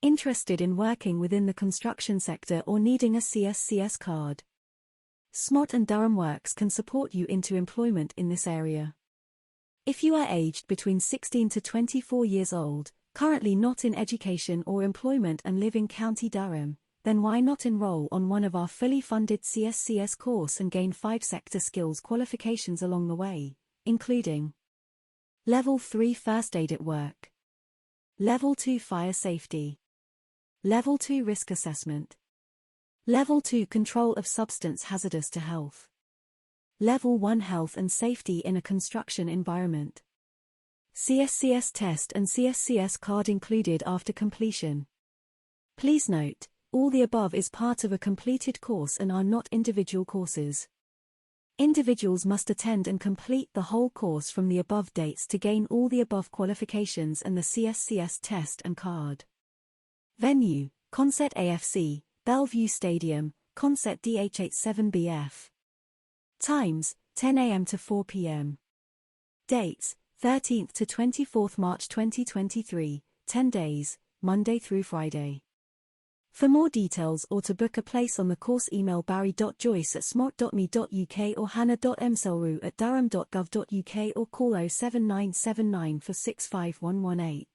Interested in working within the construction sector or needing a CSCS card? Smart and Durham Works can support you into employment in this area. If you are aged between 16 to 24 years old, currently not in education or employment and live in County Durham, then why not enroll on one of our fully funded CSCS course and gain 5 sector skills qualifications along the way, including Level 3 First Aid at Work, Level 2 Fire Safety, Level 2 Risk Assessment, Level 2 Control of Substance Hazardous to Health, Level 1 Health and Safety in a Construction Environment. CSCS test and CSCS card included after completion. Please note, all the above is part of a completed course and are not individual courses. Individuals must attend and complete the whole course from the above dates to gain all the above qualifications and the CSCS test and card. Venue, Concert AFC, Bellevue Stadium, Concert DH87BF. Times, 10 a.m. to 4 p.m. Dates, 13th to 24th March 2023, 10 days, Monday through Friday. For more details or to book a place on the course, email barry.joyce@smart.me.uk or hannah.mselru@durham.gov.uk or call 07979 465 118.